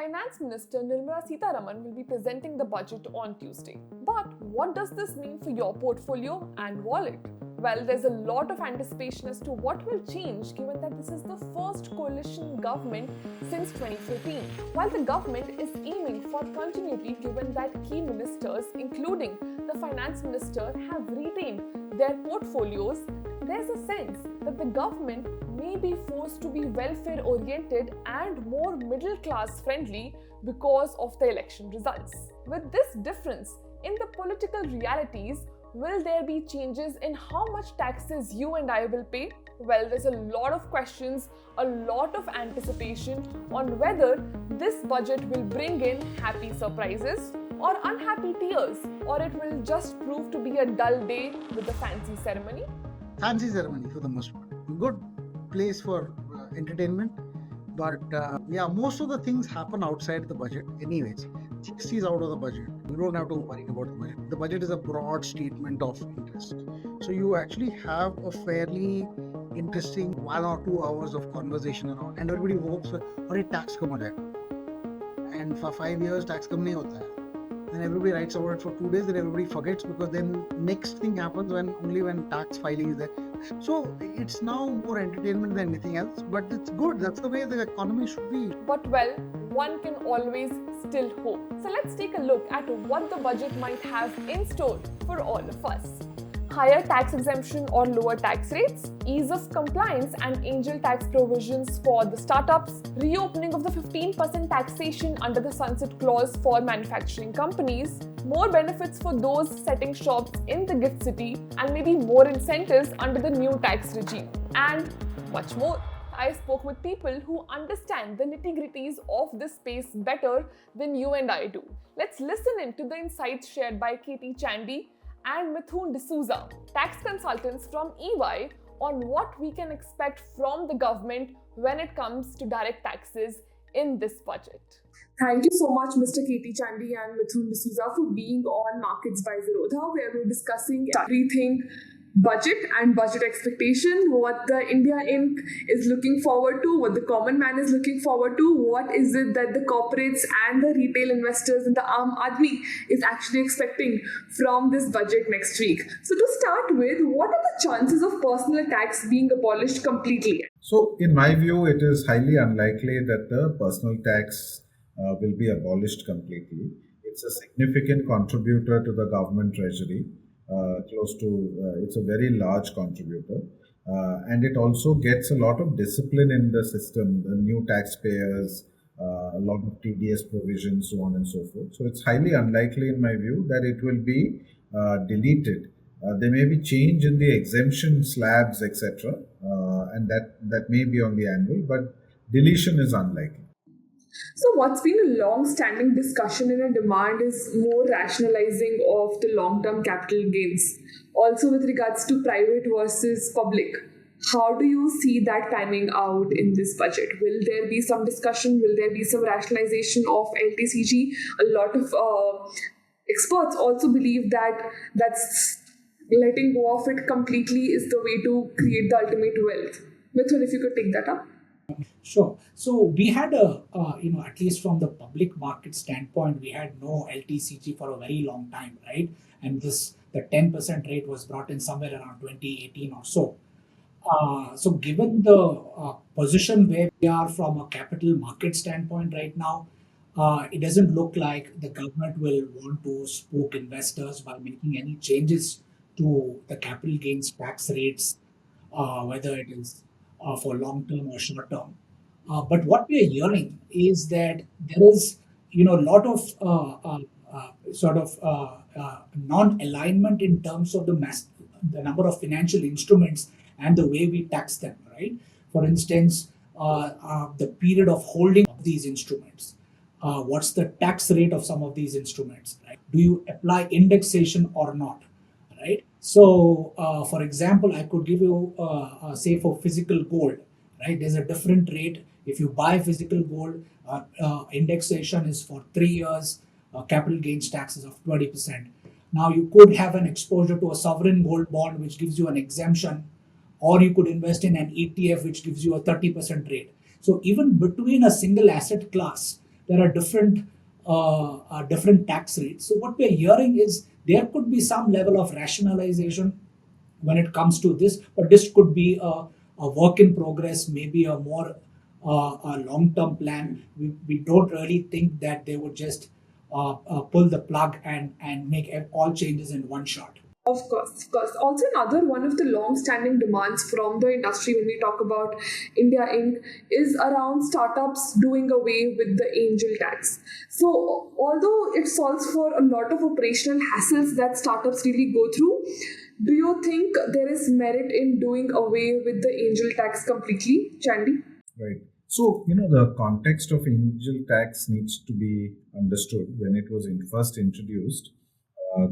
Finance Minister Nirmala Sitharaman will be presenting the budget on Tuesday. But what does this mean for your portfolio and wallet? Well, there's a lot of anticipation as to what will change given that this is the first coalition government since 2014. While the government is aiming for continuity given that key ministers, including the Finance Minister, have retained their portfolios, there's a sense that the government may be forced to be welfare oriented and more middle class friendly because of the election results. With this difference in the political realities, will there be changes in how much taxes you and I will pay? Well, there's a lot of questions, a lot of anticipation on whether this budget will bring in happy surprises or unhappy tears, or it will just prove to be a dull day with a fancy ceremony. Fancy ceremony for the most part. Good place for entertainment, but most of the things happen outside the budget anyways. GST is out of the budget. You don't have to worry about the budget. The budget is a broad statement of interest. So you actually have a fairly interesting 1 or 2 hours of conversation around, and everybody hopes that tax come out. And for 5 years tax come nahi hota hai. Then everybody writes about it for 2 days, then everybody forgets, because then next thing happens when tax filing is there. So it's now more entertainment than anything else, but it's good. That's the way the economy should be. But well, one can always still hope. So let's take a look at what the budget might have in store for all of us. Higher tax exemption or lower tax rates, ease of compliance and angel tax provisions for the startups, reopening of the 15% taxation under the sunset clause for manufacturing companies, more benefits for those setting shops in the gift city, and maybe more incentives under the new tax regime, and much more. I spoke with people who understand the nitty-gritties of this space better than you and I do. Let's listen in to the insights shared by Chandy and Mithun D'Souza, tax consultants from EY, on what we can expect from the government when it comes to direct taxes in this budget. Thank you so much, Mr. Chandy and Mithun D'Souza, for being on Markets by Zerodha, where we're discussing everything budget and budget expectation, what the India Inc. is looking forward to, what the common man is looking forward to, what is it that the corporates and the retail investors and the Aam Aadmi is actually expecting from this budget next week. So to start with, what are the chances of personal tax being abolished completely? So in my view, it is highly unlikely that the personal tax will be abolished completely. It's a significant contributor to the government treasury. It's a very large contributor, and it also gets a lot of discipline in the system, the new taxpayers, a lot of TDS provisions, so on and so forth. So it's highly unlikely in my view that it will be deleted. There may be change in the exemption slabs, etc., and that may be on the anvil, but deletion is unlikely. So what's been a long-standing discussion and a demand is more rationalizing of the long-term capital gains. Also with regards to private versus public. How do you see that panning out in this budget? Will there be some discussion? Will there be some rationalization of LTCG? A lot of experts also believe that that's letting go of it completely is the way to create the ultimate wealth. Mithun, if you could take that up. Sure. So we had at least from the public market standpoint, we had no LTCG for a very long time, right? And the 10% rate was brought in somewhere around 2018 or so. So given the position where we are from a capital market standpoint right now, it doesn't look like the government will want to spook investors by making any changes to the capital gains tax rates, whether it is for long term or short term. But what we are hearing is that there is, a lot of non-alignment in terms of the number of financial instruments and the way we tax them, right? For instance, the period of holding of these instruments. What's the tax rate of some of these instruments, right? Do you apply indexation or not, right? So, for example, I could give you, say for physical gold, right? There's a different rate. If you buy physical gold, indexation is for 3 years, capital gains taxes of 20%. Now, you could have an exposure to a sovereign gold bond, which gives you an exemption, or you could invest in an ETF, which gives you a 30% rate. So even between a single asset class, there are different tax rates. So what we're hearing is there could be some level of rationalization when it comes to this, but this could be a work in progress, maybe a more a long-term plan. We don't really think that they would just pull the plug and make all changes in one shot. Of course, of course. Also, another one of the long-standing demands from the industry when we talk about India Inc. is around startups doing away with the angel tax. So, although it solves for a lot of operational hassles that startups really go through, do you think there is merit in doing away with the angel tax completely, Chandy? Right. So, the context of angel tax needs to be understood. When it was first introduced,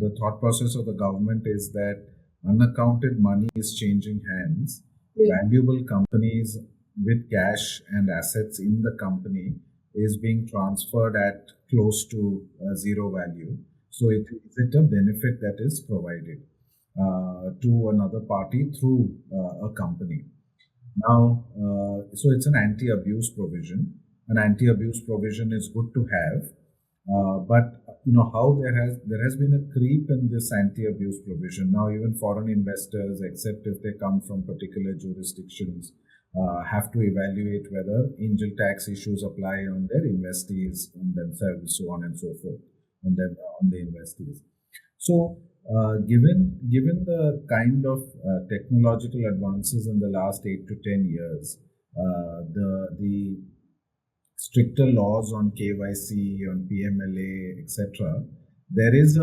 the thought process of the government is that unaccounted money is changing hands. Yeah. Valuable companies with cash and assets in the company is being transferred at close to zero value. So, is it a benefit that is provided to another party through a company? Now, so it's an anti-abuse provision. An anti-abuse provision is good to have, but how there has been a creep in this anti-abuse provision. Now, even foreign investors, except if they come from particular jurisdictions, have to evaluate whether angel tax issues apply on their investees, on themselves, so on and so forth, on the investees. So, given the kind of technological advances in the last 8 to 10 years, the stricter laws on KYC, on PMLA, etc., there is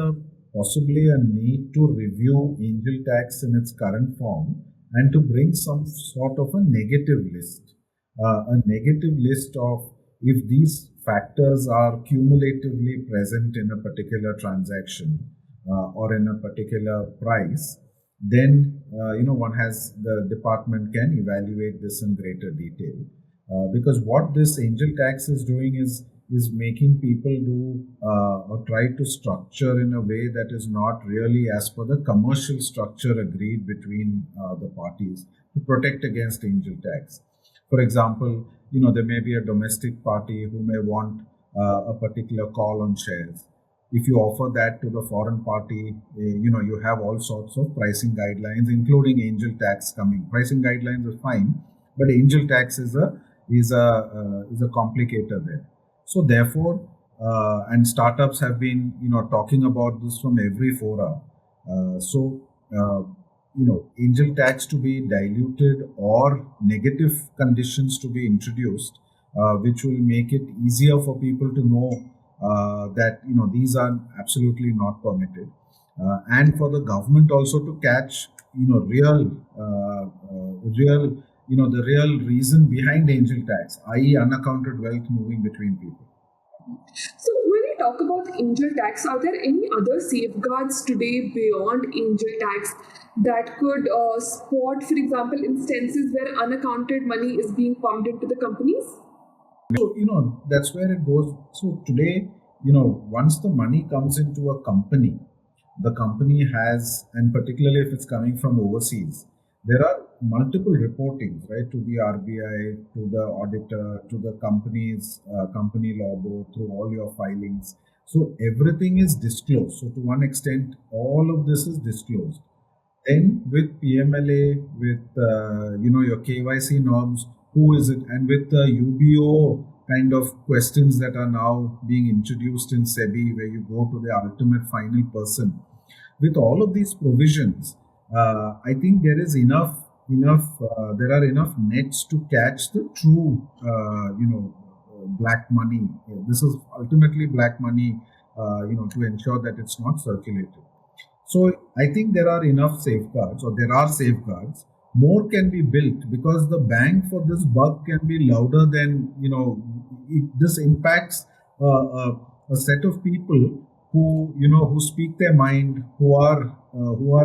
possibly a need to review angel tax in its current form and to bring some sort of a negative list of if these factors are cumulatively present in a particular transaction or in a particular price, then the department can evaluate this in greater detail. Because what this angel tax is doing is making people do or try to structure in a way that is not really as per the commercial structure agreed between the parties to protect against angel tax. For example, there may be a domestic party who may want a particular call on shares. If you offer that to the foreign party, you have all sorts of pricing guidelines, including angel tax coming. Pricing guidelines is fine, but angel tax is a complicator there. So therefore, and startups have been talking about this from every fora. Angel tax to be diluted or negative conditions to be introduced, which will make it easier for people to know that these are absolutely not permitted, and for the government also to catch the real reason behind angel tax, i.e., unaccounted wealth moving between people. So, when we talk about angel tax, are there any other safeguards today beyond angel tax that could spot, for example, instances where unaccounted money is being pumped into the companies? So, that's where it goes. So, today, once the money comes into a company, the company has, and particularly if it's coming from overseas, there are multiple reportings, right, to the RBI, to the auditor, to the company's company law board, through all your filings. So everything is disclosed. So to one extent, all of this is disclosed. Then with PMLA, with your KYC norms, who is it, and with the UBO kind of questions that are now being introduced in SEBI, where you go to the ultimate final person. With all of these provisions, I think there is enough. There are enough nets to catch the true, black money. This is ultimately black money, to ensure that it's not circulated. So I think there are enough safeguards, or there are safeguards. More can be built because the bang for this buck can be louder than this impacts a set of people who speak their mind, who are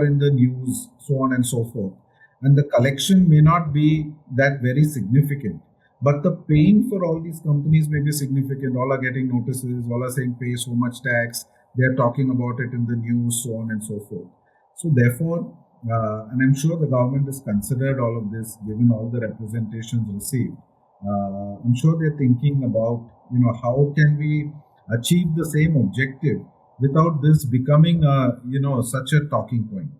in the news, so on and so forth. And the collection may not be that very significant, but the pain for all these companies may be significant. All are getting notices, all are saying pay so much tax. They're talking about it in the news, so on and so forth. So therefore, and I'm sure the government has considered all of this, given all the representations received. I'm sure they're thinking about how can we achieve the same objective without this becoming such a talking point?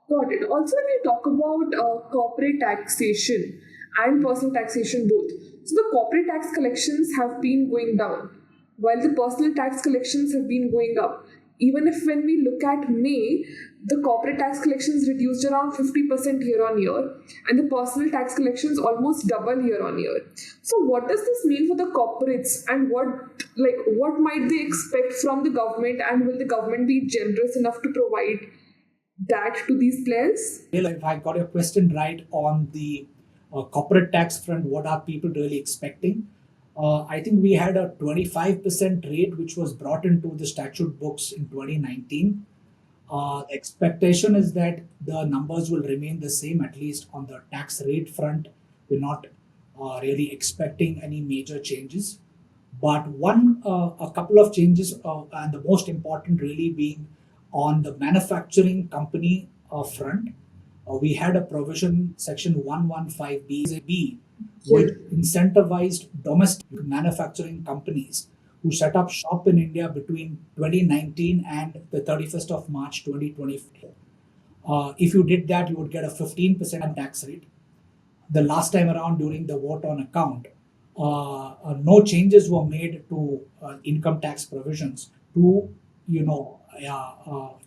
Got it. Also, when we talk about corporate taxation and personal taxation both, so the corporate tax collections have been going down, while the personal tax collections have been going up. Even if when we look at May, the corporate tax collections reduced around 50% year on year, and the personal tax collections almost double year on year. So, what does this mean for the corporates, and what might they expect from the government, and will the government be generous enough to provide that to these players? If I got your question right on the corporate tax front, what are people really expecting? I think we had a 25% rate which was brought into the statute books in 2019. The expectation is that the numbers will remain the same, at least on the tax rate front. We're not really expecting any major changes. But a couple of changes, and the most important really being on the manufacturing company front. We had a provision, section 115B, which incentivized domestic manufacturing companies who set up shop in India between 2019 and the 31st of March 2024. If you did that, you would get a 15% tax rate. The last time around during the vote on account, no changes were made to income tax provisions to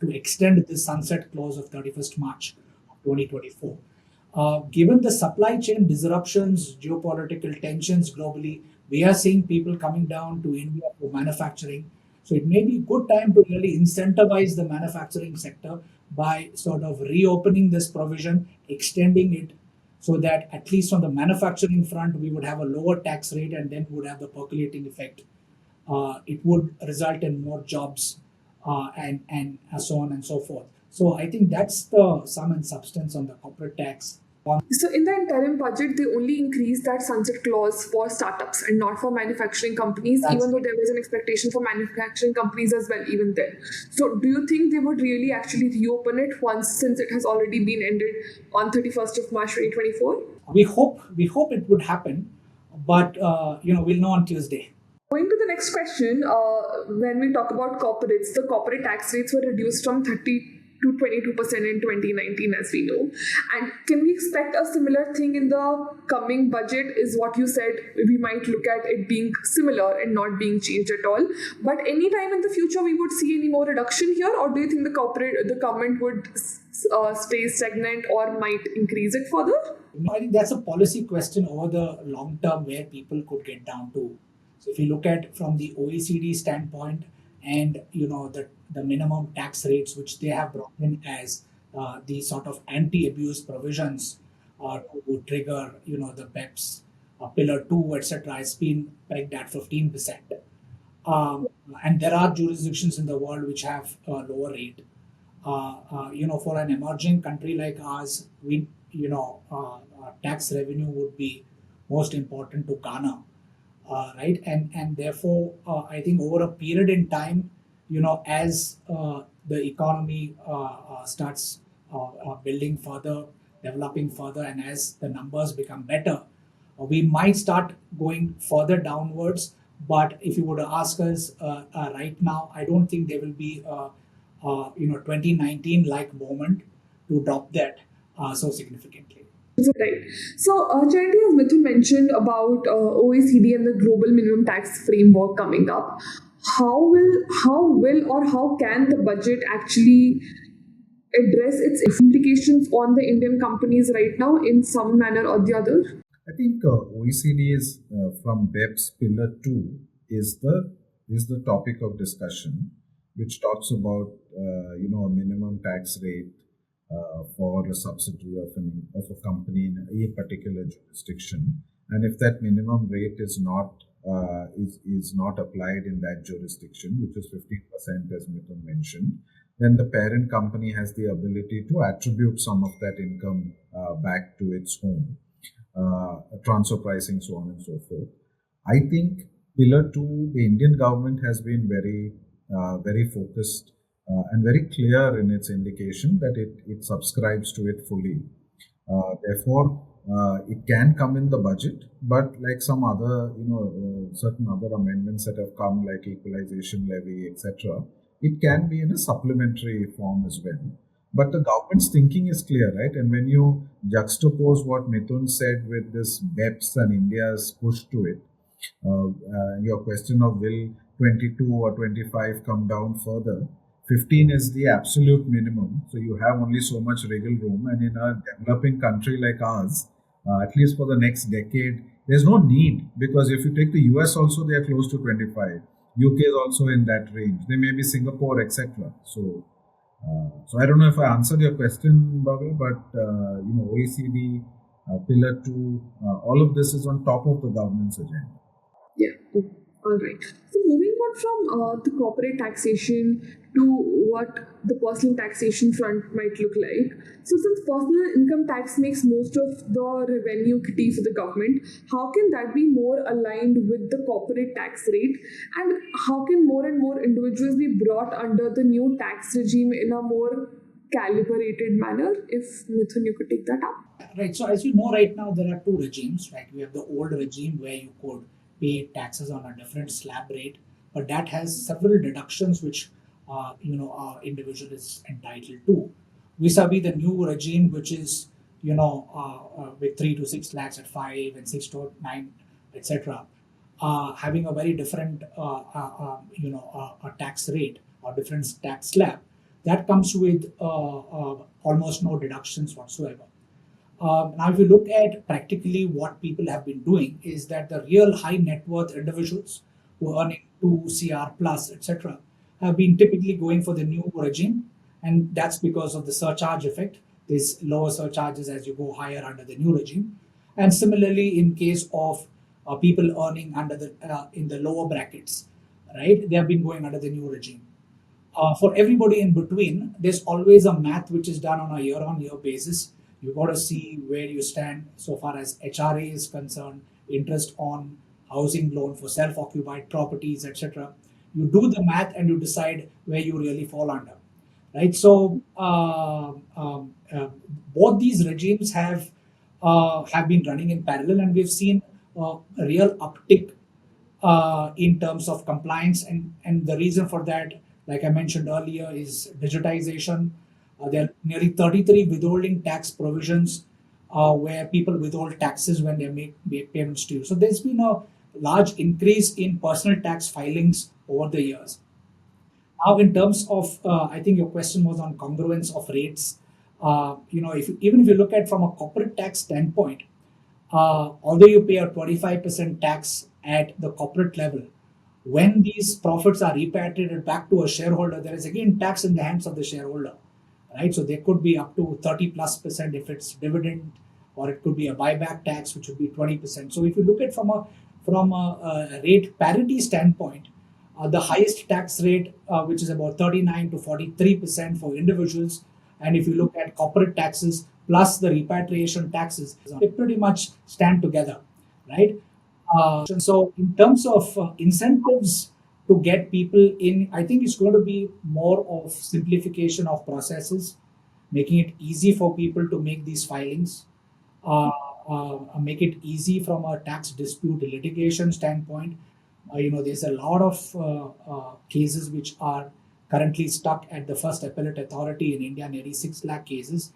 extend the sunset clause of 31st March 2024. Given the supply chain disruptions, geopolitical tensions globally, we are seeing people coming down to India for manufacturing. So it may be a good time to really incentivize the manufacturing sector by sort of reopening this provision, extending it, so that at least on the manufacturing front, we would have a lower tax rate and then would have the percolating effect. It would result in more jobs and so on and so forth. So I think that's the sum and substance on the corporate tax. So in the interim budget, they only increased that sunset clause for startups and not for manufacturing companies, even though there was an expectation for manufacturing companies as well, even then. So do you think they would really actually reopen it since it has already been ended on 31st of March 2024? We hope it would happen, but we'll know on Tuesday. Going to the next question, when we talk about corporates, the corporate tax rates were reduced from 30 to 22% in 2019, as we know. And can we expect a similar thing in the coming budget? Is what you said, we might look at it being similar and not being changed at all. But anytime in the future, we would see any more reduction here, or do you think the government would stay stagnant or might increase it further? I think that's a policy question over the long term where people could get down to. So if you look at from the OECD standpoint, and the minimum tax rates which they have brought in as the sort of anti-abuse provisions to trigger the BEPS, Pillar 2, etc., has been pegged at 15%. And there are jurisdictions in the world which have a lower rate. For an emerging country like ours, tax revenue would be most important to garner. Right, and therefore, I think over a period in time, as the economy starts building further, developing further, and as the numbers become better, we might start going further downwards. But if you were to ask us right now, I don't think there will be 2019 like moment to drop that so significantly. Right. So, Chandy, as Mithun mentioned about OECD and the global minimum tax framework coming up, how can the budget actually address its implications on the Indian companies right now in some manner or the other? I think OECD's from BEPS Pillar 2 is the topic of discussion, which talks about a minimum tax rate for a subsidiary of a company in a particular jurisdiction, and if that minimum rate is not applied in that jurisdiction, which is 15%, as Mithun mentioned, then the parent company has the ability to attribute some of that income back to its home, transfer pricing, so on and so forth. I think Pillar 2, the Indian government has been very focused and very clear in its indication that it subscribes to it fully. Therefore, It can come in the budget, but like some other, certain other amendments that have come, like equalization levy, etc., it can be in a supplementary form as well. But the government's thinking is clear, right? And when you juxtapose what Mithun said with this BEPS and India's push to it, your question of will 22 or 25 come down further, 15 is the absolute minimum. So you have only so much wriggle room. And in a developing country like ours, at least for the next decade, there's no need, because if you take the US also, they are close to 25. UK is also in that range. There may be Singapore, etc. So I don't know if I answered your question, Bhave, but OECD, Pillar 2, all of this is on top of the government's agenda. Yeah. All right. So moving on from the corporate taxation to what the personal taxation front might look like. So since personal income tax makes most of the revenue kitty for the government, how can that be more aligned with the corporate tax rate? And how can more and more individuals be brought under the new tax regime in a more calibrated manner? If Mithun, you could take that up. Right. So as you know, right now there are two regimes. Right, we have the old regime where you could pay taxes on a different slab rate, but that has several deductions which individual is entitled to. Vis-a-vis the new regime, which is with 3 to 6 lakhs at 5 and 6 to 9, etc., having a very different a tax rate or different tax slab that comes with almost no deductions whatsoever. Now, if you look at practically what people have been doing, is that the real high net worth individuals who are earning 2 CR plus, etc., have been typically going for the new regime, and that's because of the surcharge effect. There's lower surcharges as you go higher under the new regime, and similarly, in case of people earning under the in the lower brackets, right, they have been going under the new regime. For everybody in between, there's always a math which is done on a year-on-year basis. You've got to see where you stand so far as HRA is concerned, interest on housing loan for self-occupied properties, etc. You do the math and you decide where you really fall under, right? So both these regimes have been running in parallel, and we've seen a real uptick in terms of compliance, and the reason for that, like I mentioned earlier, is digitization. There are nearly 33 withholding tax provisions where people withhold taxes when they make payments to you. So there's been a large increase in personal tax filings over the years. Now, in terms of, I think your question was on congruence of rates. Even if you look at from a corporate tax standpoint, although you pay a 25% tax at the corporate level, when these profits are repatriated back to a shareholder, there is again tax in the hands of the shareholder, right? So there could be up to 30+% if it's dividend, or it could be a buyback tax, which would be 20%. So if you look at from a rate parity standpoint, the highest tax rate, which is about 39 to 43% for individuals, and if you look at corporate taxes plus the repatriation taxes, they pretty much stand together, right? So in terms of incentives to get people in, I think it's going to be more of simplification of processes, making it easy for people to make these filings, make it easy from a tax dispute litigation standpoint. There's a lot of cases which are currently stuck at the first appellate authority in India, nearly 6 lakh cases.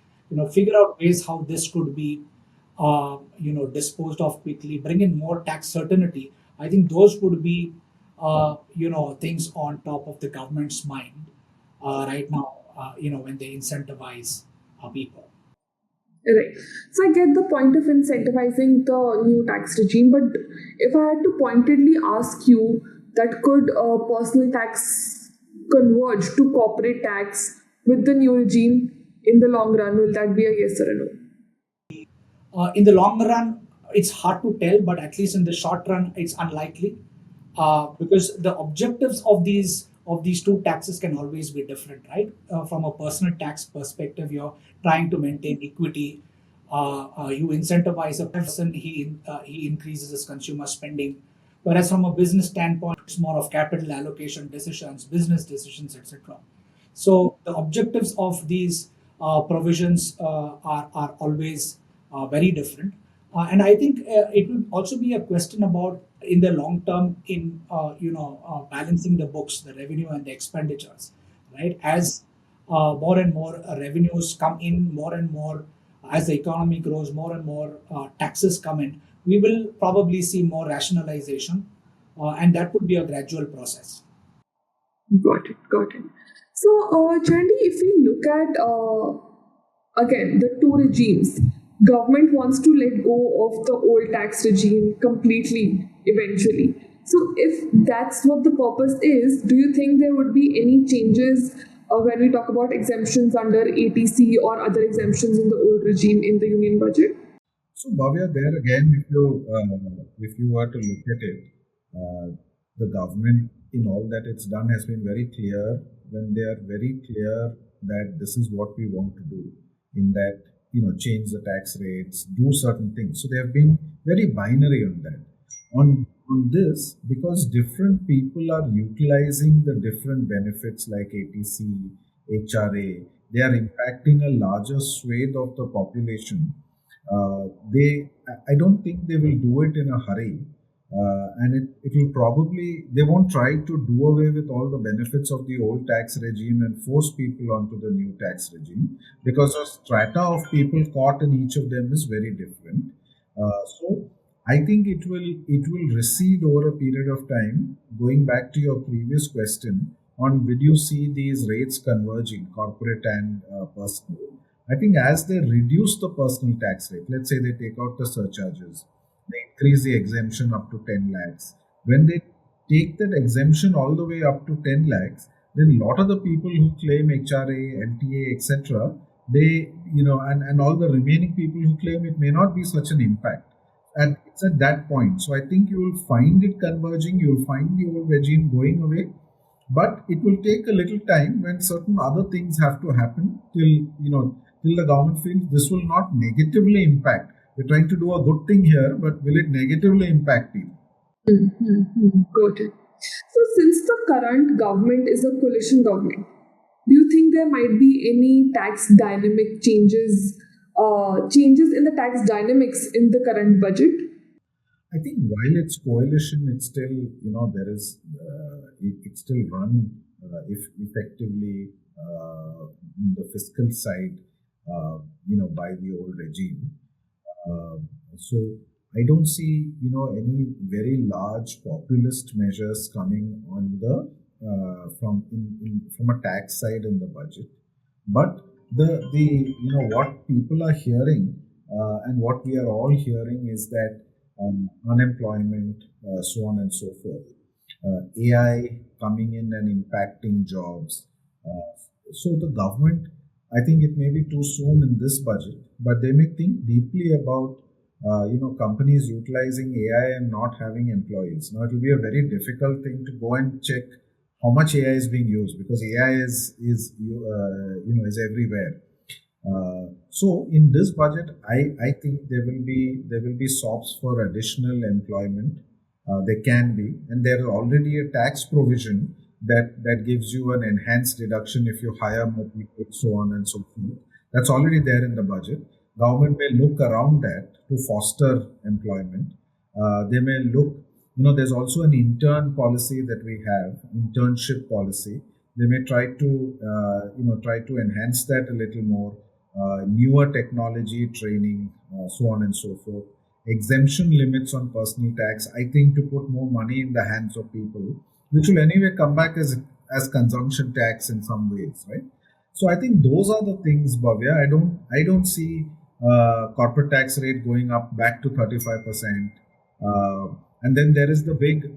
Figure out ways how this could be disposed of quickly, bring in more tax certainty. I think those would be, things on top of the government's mind right now, when they incentivize people. Right. So I get the point of incentivizing the new tax regime, but if I had to pointedly ask you that could personal tax converge to corporate tax with the new regime in the long run, will that be a yes or a no? In the long run, it's hard to tell, but at least in the short run, it's unlikely because the objectives of these two taxes can always be different, right? From a personal tax perspective, you're trying to maintain equity. You incentivize a person, he increases his consumer spending. Whereas from a business standpoint, it's more of capital allocation decisions, business decisions, etc. So the objectives of these provisions are always very different. And I think it will also be a question about in the long term in balancing the books, the revenue and the expenditures, right? As more and more revenues come in, more and more as the economy grows, more and more taxes come in, we will probably see more rationalization, and that would be a gradual process. Got it, got it. So, Chandy, if we look at again the two regimes, government wants to let go of the old tax regime completely eventually. So, if that's what the purpose is, do you think there would be any changes when we talk about exemptions under ATC or other exemptions in the old regime in the union budget? So, Bhavya, there again, if you were to look at it, the government in all that it's done has been very clear when they are very clear that this is what we want to do. In that, change the tax rates, do certain things. So they have been very binary on that. On this, because different people are utilizing the different benefits like ATC, HRA, they are impacting a larger swathe of the population. I don't think they will do it in a hurry. And it will probably, they won't try to do away with all the benefits of the old tax regime and force people onto the new tax regime, because the strata of people caught in each of them is very different. So I think it will recede over a period of time. Going back to your previous question on, will you see these rates converging, corporate and personal? I think as they reduce the personal tax rate, let's say they take out the surcharges, they increase the exemption up to 10 lakhs. When they take that exemption all the way up to 10 lakhs, then a lot of the people who claim HRA, LTA, etc., and all the remaining people who claim it may not be such an impact. And it's at that point. So I think you will find it converging, you will find the old regime going away, but it will take a little time when certain other things have to happen till the government feels this will not negatively impact. We're trying to do a good thing here, but will it negatively impact people? Got it. So, since the current government is a coalition government, do you think there might be any tax dynamic changes in the tax dynamics in the current budget? I think while it's coalition, it's still, there is, it's still run if effectively the fiscal side, by the old regime. So I don't see, any very large populist measures coming on the from a tax side in the budget. But the what people are hearing and what we are all hearing is that unemployment, so on and so forth, AI coming in and impacting jobs. So the government, I think it may be too soon in this budget, but they may think deeply about companies utilizing AI and not having employees. Now it will be a very difficult thing to go and check how much AI is being used, because AI is everywhere. So in this budget, I think there will be SOPs for additional employment. There can be, and there is already a tax provision that gives you an enhanced deduction if you hire more people, so on and so forth. That's already there in the budget. Government may look around that to foster employment. They may look, there's also an intern policy that we have, internship policy. They may try to enhance that a little more. Newer technology training, so on and so forth. Exemption limits on personal tax, I think, to put more money in the hands of people, which will anyway come back as consumption tax in some ways, right? So I think those are the things, Bhavya. I don't see corporate tax rate going up back to 35%. And then there is the big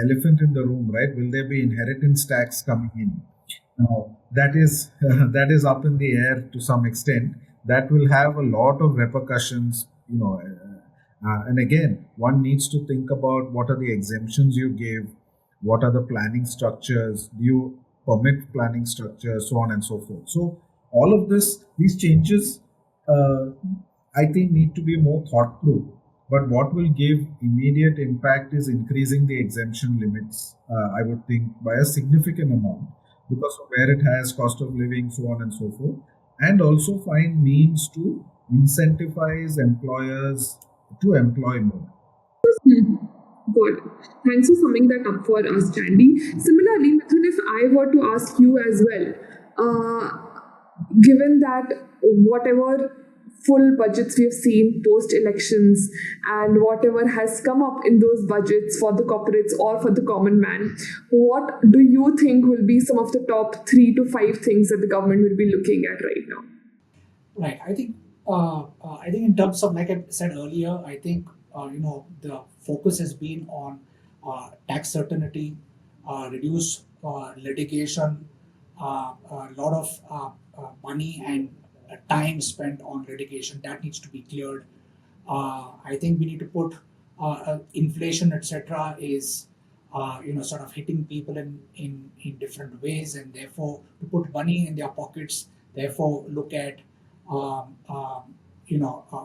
elephant in the room, right? Will there be inheritance tax coming in? Now, that is up in the air to some extent. That will have a lot of repercussions, and again, one needs to think about what are the exemptions you give, what are the planning structures, do you permit planning structures, so on and so forth. So all of these changes, I think, need to be more thought through. But what will give immediate impact is increasing the exemption limits, I would think, by a significant amount, because of where it has cost of living, so on and so forth, and also find means to incentivize employers to employ more. Hmm. Got it. Thanks for summing that up for us, Chandy. Similarly, Mithun, if I were to ask you as well, given that whatever full budgets we have seen post elections and whatever has come up in those budgets for the corporates or for the common man, what do you think will be some of the top 3 to 5 things that the government will be looking at right now? Right. I think in terms of, like I said earlier, I think the focus has been on tax certainty, reduce litigation, a lot of money and time spent on litigation that needs to be cleared. I think we need to put inflation, etc., is sort of hitting people in different ways, and therefore to put money in their pockets. Therefore, look at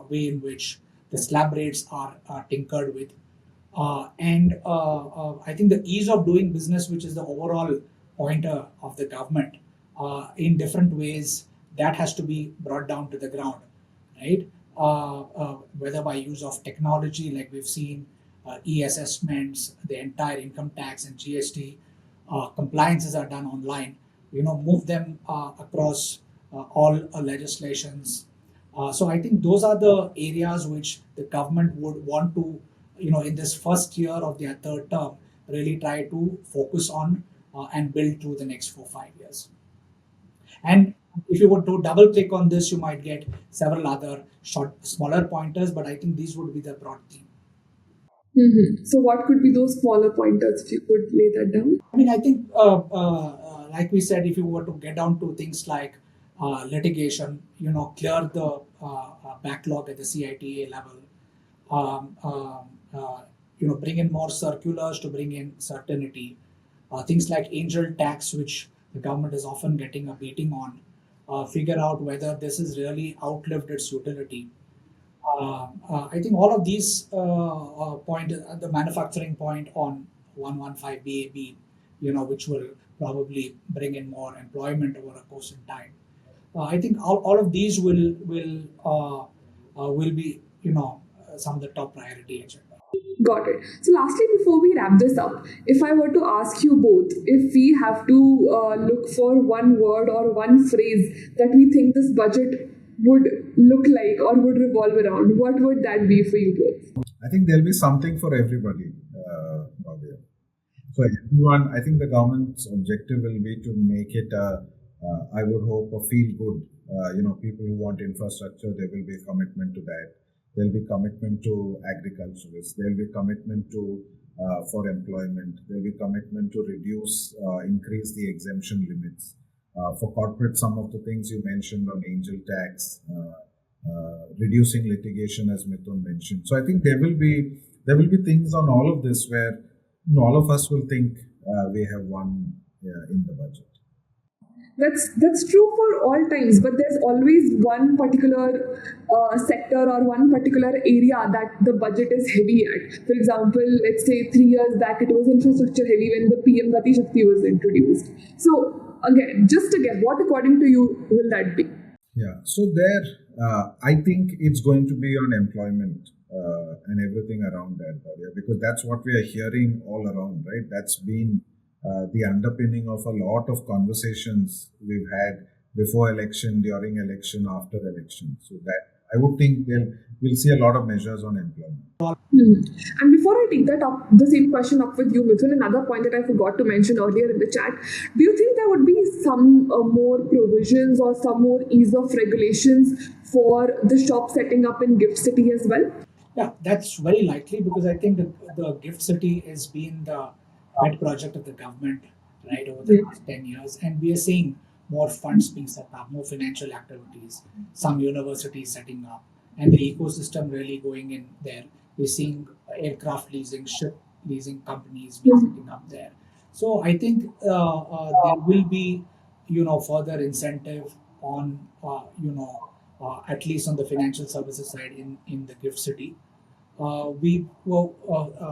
way in which the slab rates are tinkered with, and I think the ease of doing business, which is the overall pointer of the government, in different ways, that has to be brought down to the ground, right? Whether by use of technology, like we've seen, e-assessments, the entire income tax and GST compliances are done online. Move them across all legislations. So I think those are the areas which the government would want to, in this first year of their third term, really try to focus on and build through the next 4 5 years. And if you were to double click on this, you might get several other smaller pointers, but I think these would be the broad theme. So, what could be those smaller pointers if you could lay that down? I mean, I think, like we said, if you were to get down to things like litigation, clear the backlog at the CITA level, bring in more circulars to bring in certainty, things like angel tax, which the government is often getting a beating on, figure out whether this has really outlived its utility. I think all of these point, the manufacturing point on 115 BAB, which will probably bring in more employment over a course in time. I think all of these will be some of the top priority agenda. Got it. So, lastly, before we wrap this up, if I were to ask you both, if we have to look for one word or one phrase that we think this budget would look like or would revolve around, what would that be for you both? I think there'll be something for everybody, Bhavya. So everyone, I think the government's objective will be to make it, I would hope, a feel good. People who want infrastructure, there will be a commitment to that. There'll be commitment to agriculturists. There'll be commitment to for employment. There'll be commitment to increase the exemption limits. For corporate, some of the things you mentioned on angel tax, reducing litigation, as Mithun mentioned. So I think there will be things on all of this where all of us will think we have won in the budget. That's true for all times, but there's always one particular sector or one particular area that the budget is heavy at. For example, let's say 3 years back, it was infrastructure heavy when the PM Gati Shakti was introduced. So again, what according to you will that be? Yeah, so there, I think it's going to be on employment and everything around that, because that's what we are hearing all around, right? That's been the underpinning of a lot of conversations we've had before election, during election, after election. So that I would think we'll see a lot of measures on employment. And before I take the same question up with you, Mithun, another point that I forgot to mention earlier in the chat, do you think there would be some more provisions or some more ease of regulations for the shop setting up in Gift City as well? Yeah, that's very likely, because I think the Gift City has been the pet project of the government, right, over the last 10 years. And we are seeing more funds being set up, more financial activities, some universities setting up, and the ecosystem really going in there. We're seeing aircraft leasing, ship leasing companies being setting up there. So I think there will be, further incentive on, at least on the financial services side in the Gift City. We were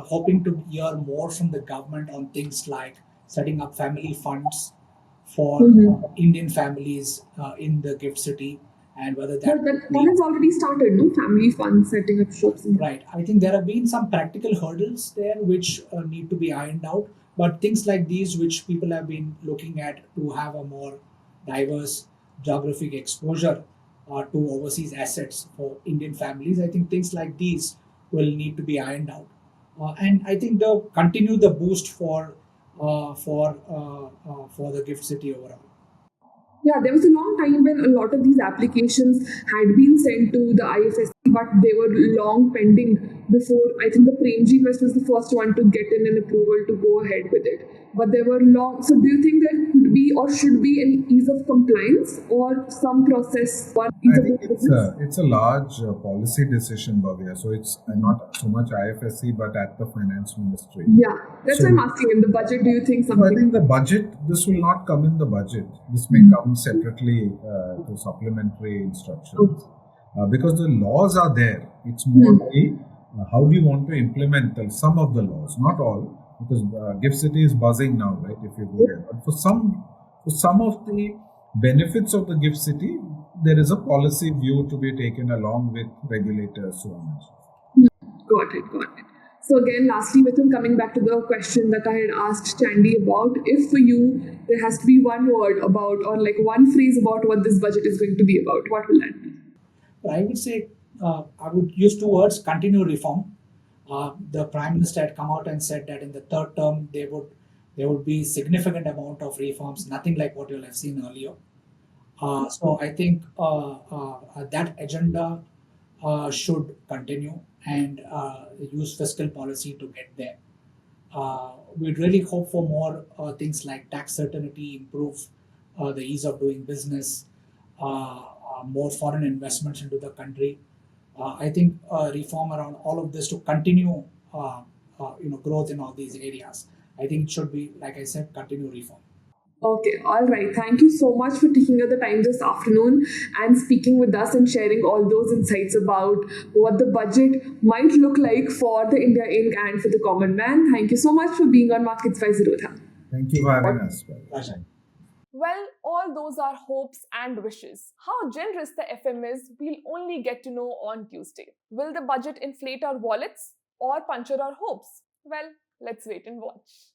hoping to hear more from the government on things like setting up family funds for Indian families in the Gift City, and whether But that has already started, no? Family funds setting up shops. Right. I think there have been some practical hurdles there which need to be ironed out. But things like these, which people have been looking at to have a more diverse geographic exposure to overseas assets for Indian families, I think things like these will need to be ironed out. And I think they'll continue the boost for the gift city overall. Yeah, there was a long time when a lot of these applications had been sent to the IFSC, but they were long pending before. I think the Premji West was the first one to get in an approval to go ahead with it. But they were long. So, do you think there could be or should be any ease of compliance or some process? One ease I of think business? it's a large policy decision, Bhavya. So it's not so much IFSC, but at the finance ministry. Yeah, that's So, why I'm asking. In the budget, do you think so I something? think the budget, this will not come in the budget. This may come separately to supplementary instructions. Because the laws are there. It's more how do you want to implement some of the laws, not all, because Gift City is buzzing now, right? If you go there, but for some of the benefits of the Gift City, there is a policy view to be taken along with regulators, so on and so forth. Got it, got it. So again, lastly, Mithun, coming back to the question that I had asked Chandy about, if for you there has to be one word about or like one phrase about what this budget is going to be about, what will that be? But I would say I would use two words: continue reform. The Prime Minister had come out and said that in the third term there would be significant amount of reforms, nothing like what you'll have seen earlier. So I think that agenda should continue and use fiscal policy to get there. We'd really hope for more things like tax certainty, improve the ease of doing business, more foreign investments into the country. I think reform around all of this to continue, growth in all these areas. I think it should be, like I said, continue reform. Okay, all right. Thank you so much for taking out the time this afternoon and speaking with us and sharing all those insights about what the budget might look like for the India Inc. and for the common man. Thank you so much for being on Markets by Zerodha. Thank you for having us. Pleasure. Well, all those are hopes and wishes. How generous the FM is, we'll only get to know on Tuesday. Will the budget inflate our wallets or puncture our hopes? Well, let's wait and watch.